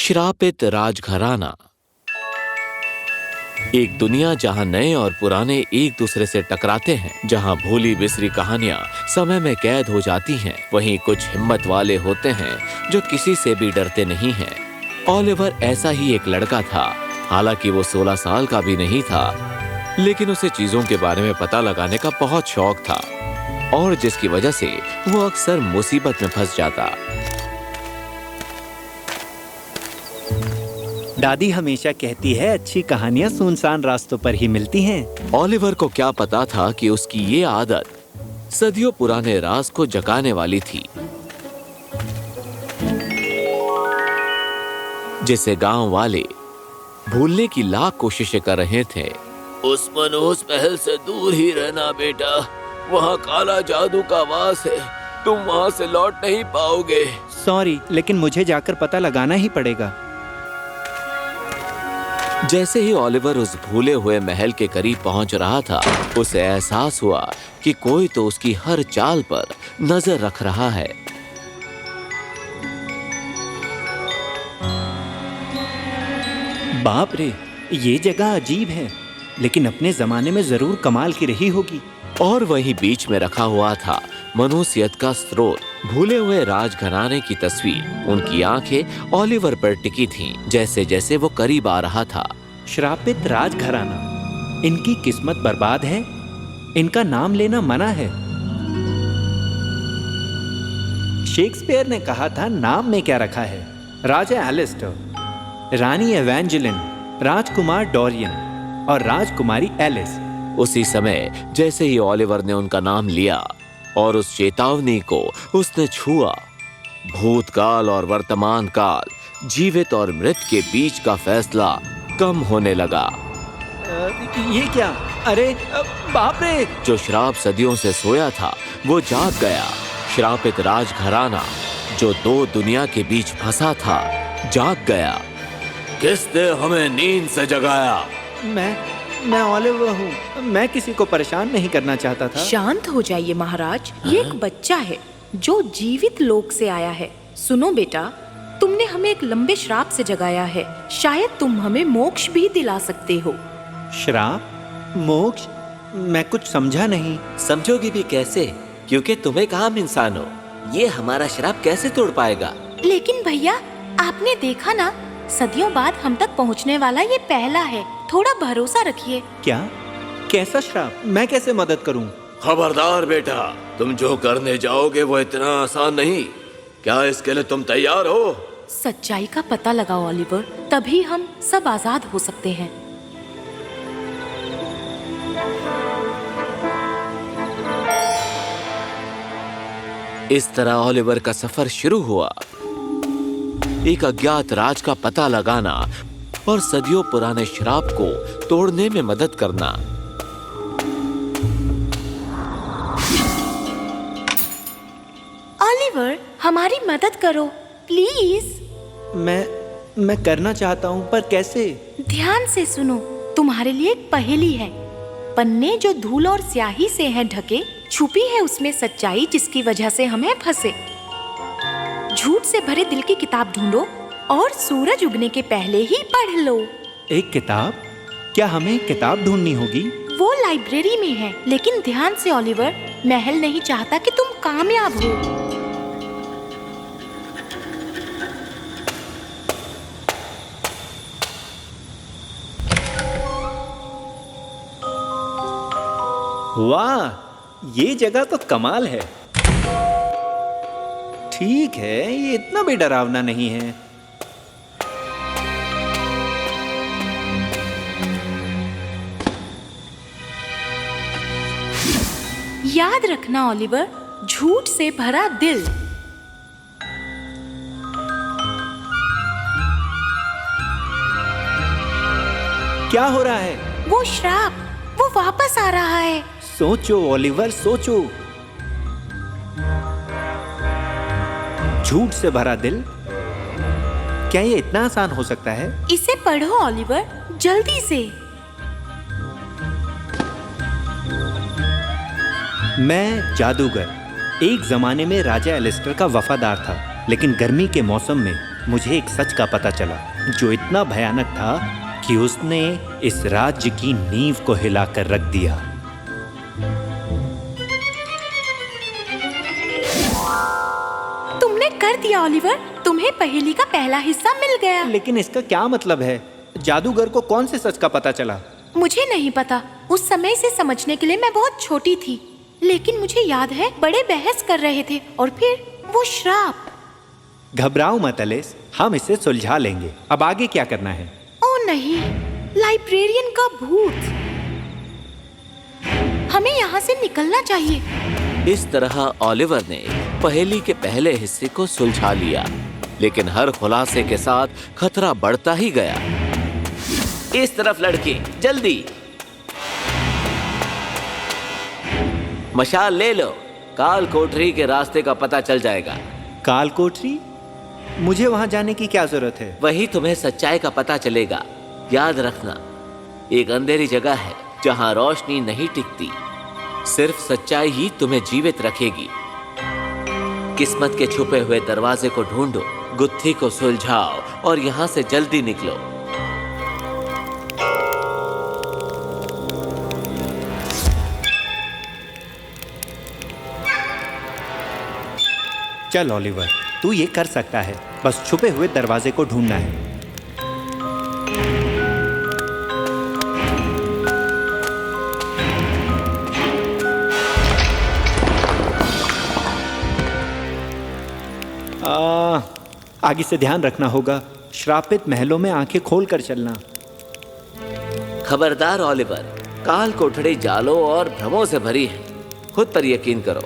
श्रापित राजघराना। एक दुनिया जहां नए और पुराने एक दूसरे से टकराते हैं, जहां भूली बिसरी कहानियां समय में कैद हो जाती हैं, वहीं कुछ हिम्मत वाले होते हैं जो किसी से भी डरते नहीं हैं। ओलिवर ऐसा ही एक लड़का था। हालांकि वो 16 साल का भी नहीं था, लेकिन उसे चीजों के बारे में पता लगाने का बहुत शौक था, और जिसकी वजह से वो अक्सर मुसीबत में फंस जाता। दादी हमेशा कहती है, अच्छी कहानियां सुनसान रास्तों पर ही मिलती हैं। ओलिवर को क्या पता था कि उसकी ये आदत सदियों पुराने राज को जगाने वाली थी, जिसे गांव वाले भूलने की लाख कोशिशें कर रहे थे। उस मनहूस महल से दूर ही रहना बेटा, वहाँ काला जादू का वास है, तुम वहाँ से लौट नहीं पाओगे। सॉरी, लेकिन मुझे जाकर पता लगाना ही पड़ेगा। जैसे ही ओलिवर उस भूले हुए महल के करीब पहुंच रहा था, उसे एहसास हुआ कि कोई तो उसकी हर चाल पर नजर रख रहा है। बाप रे, ये जगह अजीब है, लेकिन अपने जमाने में जरूर कमाल की रही होगी। और वहीं बीच में रखा हुआ था मनुष्यत का स्रोत, भूले हुए राजघराने की तस्वीर। उनकी आंखें ओलिवर पर टिकी थीं, जैसे जैसे वो करीब आ रहा था। श्रापित राजघराना, इनकी किस्मत बर्बाद है, इनका नाम लेना मना है। शेक्सपियर ने कहा था, नाम में क्या रखा है। राजा एलिस्टर, रानी एवेंजेलिन, राजकुमार डोरियन और राजकुमारी एलिस। उसी समय जैसे ही ओलिवर ने उनका नाम लिया और उस चेतावनी को उसने छुआ, भूतकाल और वर्तमान काल, जीवित और मृत के बीच का फैसला कम होने लगा। ये क्या? अरे बाप रे! जो श्राप सदियों से सोया था वो जाग गया। श्रापित राजघराना जो दो दुनिया के बीच फंसा था, जाग गया। किसने हमें नींद से जगाया? मैं ओलिवर हूँ। मैं किसी को परेशान नहीं करना चाहता था। शांत हो जाइए महाराज, ये एक बच्चा है जो जीवित लोक से आया है। सुनो बेटा, तुमने हमें एक लंबे श्राप से जगाया है। शायद तुम हमें मोक्ष भी दिला सकते हो। श्राप? मोक्ष? मैं कुछ समझा नहीं। समझोगी भी कैसे, क्योंकि तुम एक आम इंसान हो। ये हमारा श्राप कैसे तोड़ पाएगा? लेकिन भैया, आपने देखा ना, सदियों बाद हम तक पहुंचने वाला ये पहला है। थोड़ा भरोसा रखिए। क्या? कैसा श्राप? मैं कैसे मदद करूं? खबरदार बेटा, तुम जो करने जाओगे वो इतना आसान नहीं। क्या इसके लिए तुम तैयार हो? सच्चाई का पता लगाओ ओलिवर, तभी हम सब आजाद हो सकते हैं। इस तरह ओलिवर का सफर शुरू हुआ, एक अज्ञात राज का पता लगाना और सदियों पुराने श्राप को तोड़ने में मदद करना। ओलिवर, हमारी मदद करो प्लीज। मैं करना चाहता हूँ, पर कैसे? ध्यान से सुनो, तुम्हारे लिए एक पहेली है। पन्ने जो धूल और स्याही से हैं ढके, छुपी है उसमें सच्चाई जिसकी वजह से हमें फंसे। झूठ से भरे दिल की किताब ढूंढो और सूरज उगने के पहले ही पढ़ लो। एक किताब? क्या हमें किताब ढूंढनी होगी? वो लाइब्रेरी में है, लेकिन ध्यान से ओलिवर, महल नहीं चाहता कि तुम कामयाब हो। वाह, ये जगह तो कमाल है। ठीक है, ये इतना भी डरावना नहीं है। याद रखना ओलिवर, झूठ से भरा दिल। क्या हो रहा है? वो श्राप, वो वापस आ रहा है। सोचो ओलिवर, सोचो। झूठ से भरा दिल, क्या ये इतना आसान हो सकता है? इसे पढ़ो ओलिवर, जल्दी से। मैं जादूगर एक जमाने में राजा एलिस्टर का वफादार था, लेकिन गर्मी के मौसम में मुझे एक सच का पता चला जो इतना भयानक था कि उसने इस राज्य की नींव को हिलाकर रख दिया। तुमने कर दिया ओलिवर, तुम्हें पहेली का पहला हिस्सा मिल गया। लेकिन इसका क्या मतलब है? जादूगर को कौन से सच का पता चला? मुझे नहीं पता, उस समय से समझने के लिए मैं बहुत छोटी थी। लेकिन मुझे याद है बड़े बहस कर रहे थे और फिर वो श्राप। घबराओ मत एलिस, हम इसे सुलझा लेंगे। अब आगे क्या करना है? ओ नहीं, लाइब्रेरियन का भूत। हमें यहाँ से निकलना चाहिए। इस तरह ओलिवर ने पहेली के पहले हिस्से को सुलझा लिया, लेकिन हर खुलासे के साथ खतरा बढ़ता ही गया। इस तरफ लड़के, जल्दी मशाल ले लो, काल कोठरी के रास्ते का पता चल जाएगा। काल कोठरी? मुझे वहां जाने की क्या जरूरत है? वही तुम्हें सच्चाई का पता चलेगा। याद रखना, एक अंधेरी जगह है जहां रोशनी नहीं टिकती, सिर्फ सच्चाई ही तुम्हें जीवित रखेगी। किस्मत के छुपे हुए दरवाजे को ढूंढो, गुत्थी को सुलझाओ और यहां से जल्दी निकलो। चल ओलिवर, तू ये कर सकता है, बस छुपे हुए दरवाजे को ढूंढना है। आगे से ध्यान रखना होगा, श्रापित महलों में आंखें खोलकर चलना। खबरदार ओलिवर, काल कोठड़ी जालों और भ्रमों से भरी है, खुद पर यकीन करो।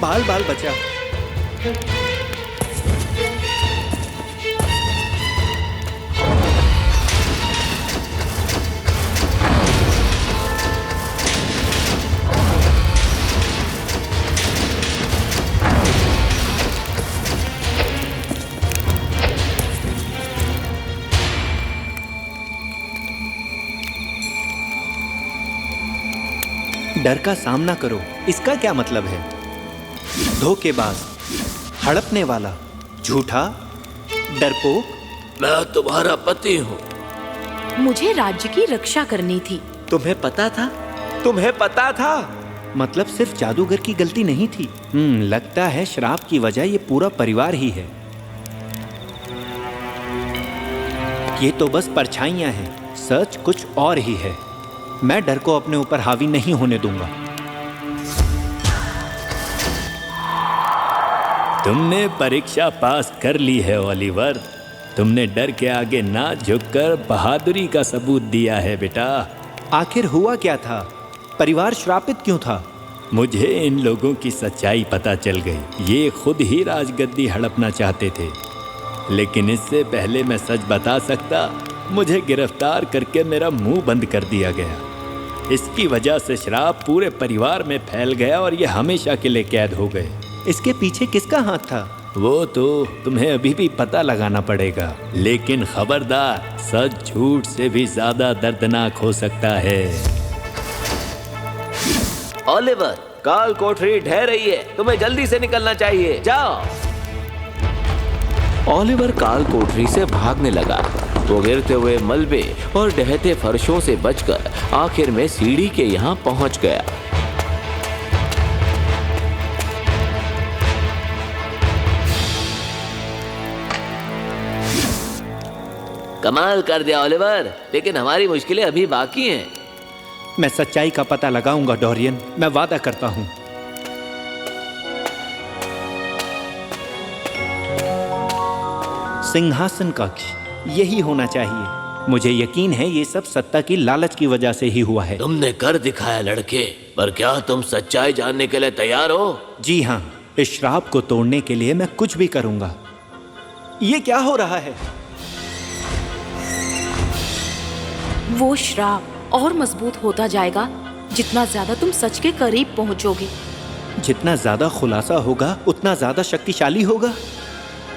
बाल बाल बचा। डर का सामना करो, इसका क्या मतलब है? धोखेबाज, हड़पने वाला, झूठा, डरपोक। मैं तुम्हारा पति हूँ। मुझे राज्य की रक्षा करनी थी। तुम्हें पता था? तुम्हें पता था? मतलब सिर्फ जादूगर की गलती नहीं थी। लगता है श्राप की वजह ये पूरा परिवार ही है। ये तो बस परछाइयां हैं, सच कुछ और ही है। मैं डर को अपने ऊपर हावी नहीं होने दूंगा। तुमने परीक्षा पास कर ली है ओलिवर। तुमने डर के आगे ना झुककर बहादुरी का सबूत दिया है बेटा। आखिर हुआ क्या था? परिवार श्रापित क्यों था? मुझे इन लोगों की सच्चाई पता चल गई। ये खुद ही राजगद्दी हड़पना चाहते थे, लेकिन इससे पहले मैं सच बता सकता, मुझे गिरफ्तार करके मेरा मुंह बंद कर दिया गया। इसकी वजह से श्राप पूरे परिवार में फैल गया और ये हमेशा के लिए कैद हो गए। इसके पीछे किसका हाथ था? वो तो तुम्हें अभी भी पता लगाना पड़ेगा, लेकिन खबरदार, सच झूठ से भी ज्यादा दर्दनाक हो सकता है। ओलिवर, काल कोठरी ढह रही है, तुम्हें जल्दी से निकलना चाहिए, जाओ। ओलिवर काल कोठरी से भागने लगा। वो गिरते हुए मलबे और ढहते फर्शों से बचकर आखिर में सीढ़ी के यहाँ पहुंच गया। कमाल कर दिया ओलिवर, लेकिन हमारी मुश्किलें अभी बाकी हैं। मैं सच्चाई का पता लगाऊंगा डोरियन, मैं वादा करता हूं। सिंहासन कक्ष यही होना चाहिए। मुझे यकीन है ये सब सत्ता की लालच की वजह से ही हुआ है। तुमने कर दिखाया लड़के, पर क्या तुम सच्चाई जानने के लिए तैयार हो? जी हाँ, इस श्राप को तोड़ने के लिए मैं कुछ भी करूंगा। ये क्या हो रहा है? वो श्राप और मजबूत होता जाएगा जितना ज्यादा तुम सच के करीब पहुंचोगे। जितना ज्यादा खुलासा होगा उतना ज्यादा शक्तिशाली होगा।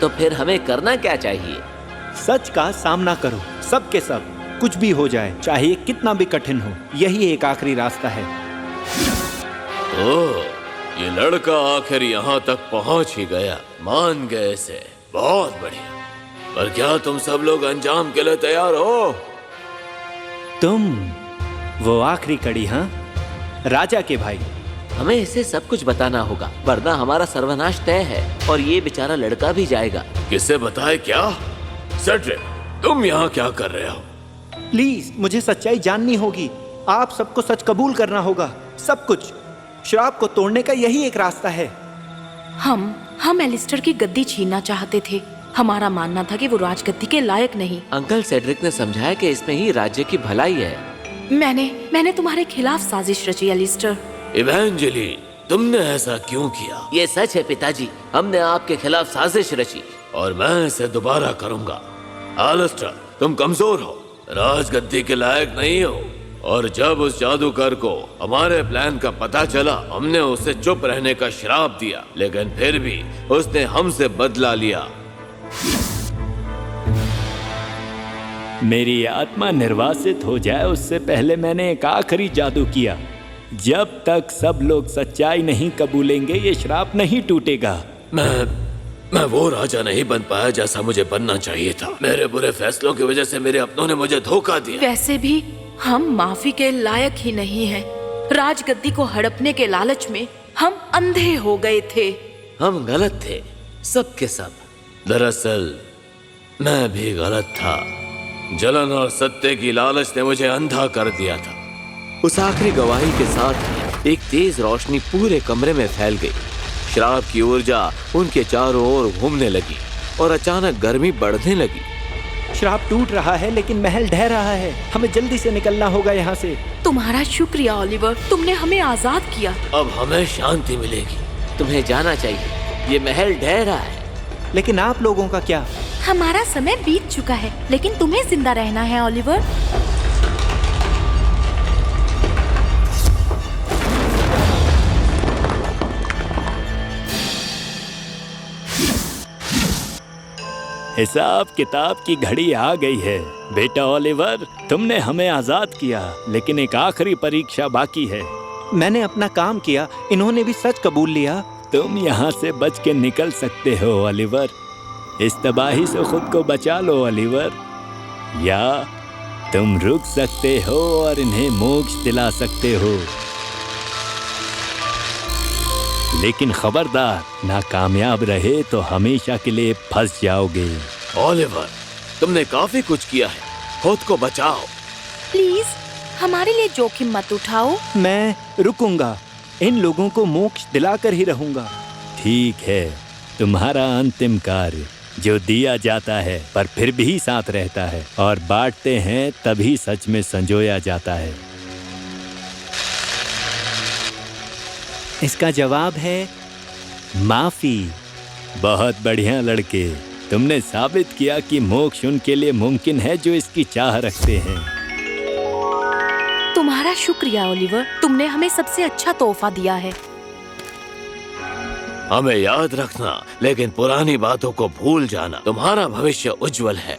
तो फिर हमें करना क्या चाहिए? सच का सामना करो, सब के सब, कुछ भी हो जाए, चाहे कितना भी कठिन हो, यही एक आखिरी रास्ता है। ओह, ये लड़का आखिर यहाँ तक पहुँच ही गया। मान गए इसे, बहुत बढ़िया। पर क्या तुम सब लोग अंजाम के लिए तैयार हो? तुम वो आखिरी कड़ी, हाँ राजा के भाई। हमें इसे सब कुछ बताना होगा, वरना हमारा सर्वनाश तय है और ये बेचारा लड़का भी जाएगा। किससे बताए क्या? सेड्रिक, तुम यहाँ क्या कर रहे हो? प्लीज मुझे सच्चाई जाननी होगी। आप सबको सच कबूल करना होगा, सब कुछ। श्राप को तोड़ने का यही एक रास्ता है। हम एलिस्टर की गद्दी छीनना चाहते थे। हमारा मानना था कि वो राजगद्दी के लायक नहीं। अंकल सेड्रिक ने समझाया कि इसमें ही राज्य की भलाई है। मैंने तुम्हारे खिलाफ साजिश रची एलिस्टर। इवेंजेलिन, तुमने ऐसा क्यों किया? ये सच है पिताजी, हमने आपके खिलाफ साजिश रची और मैं इसे दोबारा करूंगा। एलिस्टर, तुम कमजोर हो, राजगद्दी के लायक नहीं हो। और जब उस जादूगर को हमारे प्लान का पता चला, हमने उसे चुप रहने का श्राप दिया, लेकिन फिर भी उसने हमसे बदला लिया। मेरी आत्मा निर्वासित हो जाए उससे पहले मैंने एक आखिरी जादू किया। जब तक सब लोग सच्चाई नहीं कबूलेंगे ये श्राप नहीं टूटेगा। मैं वो राजा नहीं बन पाया जैसा मुझे बनना चाहिए था। मेरे बुरे फैसलों की वजह से मेरे अपनों ने मुझे धोखा दिया। वैसे भी हम माफी के लायक ही नहीं हैं। राजगद्दी को हड़पने के लालच में हम अंधे हो गए थे। हम गलत थे, सब के सब। दरअसल मैं भी गलत था। जलन और सत्य की लालच ने मुझे अंधा कर दिया था। उस आखिरी गवाही के साथ एक तेज रोशनी पूरे कमरे में फैल गई। श्राप की ऊर्जा उनके चारों ओर घूमने लगी और अचानक गर्मी बढ़ने लगी। श्राप टूट रहा है लेकिन महल ढह रहा है। हमें जल्दी से निकलना होगा यहाँ से। तुम्हारा शुक्रिया ओलिवर, तुमने हमें आजाद किया। अब हमें शांति मिलेगी। तुम्हें जाना चाहिए, ये महल ढह रहा है। लेकिन आप लोगों का क्या? हमारा समय बीत चुका है, लेकिन तुम्हें जिंदा रहना है ओलिवर। हिसाब किताब की घड़ी आ गई है। बेटा ओलिवर, तुमने हमें आजाद किया, लेकिन एक आखिरी परीक्षा बाकी है। मैंने अपना काम किया, इन्होंने भी सच कबूल लिया। तुम यहाँ से बच के निकल सकते हो ओलिवर। इस तबाही से खुद को बचा लो ओलिवर, या तुम रुक सकते हो और इन्हें मोक्ष दिला सकते हो। लेकिन खबरदार, नाकामयाब रहे तो हमेशा के लिए फंस जाओगे। ओलिवर, तुमने काफी कुछ किया है, खुद को बचाओ। प्लीज हमारे लिए जोखिम मत उठाओ। मैं रुकूंगा, इन लोगों को मोक्ष दिलाकर ही रहूंगा। ठीक है, तुम्हारा अंतिम कार्य जो दिया जाता है पर फिर भी साथ रहता है और बांटते हैं तभी सच में संजोया जाता है। इसका जवाब है माफी। बहुत बढ़िया लड़के, तुमने साबित किया कि मोक्ष उनके लिए मुमकिन है जो इसकी चाह रखते हैं। तुम्हारा शुक्रिया ओलिवर, तुमने हमें सबसे अच्छा तोहफा दिया है। हमें याद रखना, लेकिन पुरानी बातों को भूल जाना। तुम्हारा भविष्य उज्जवल है।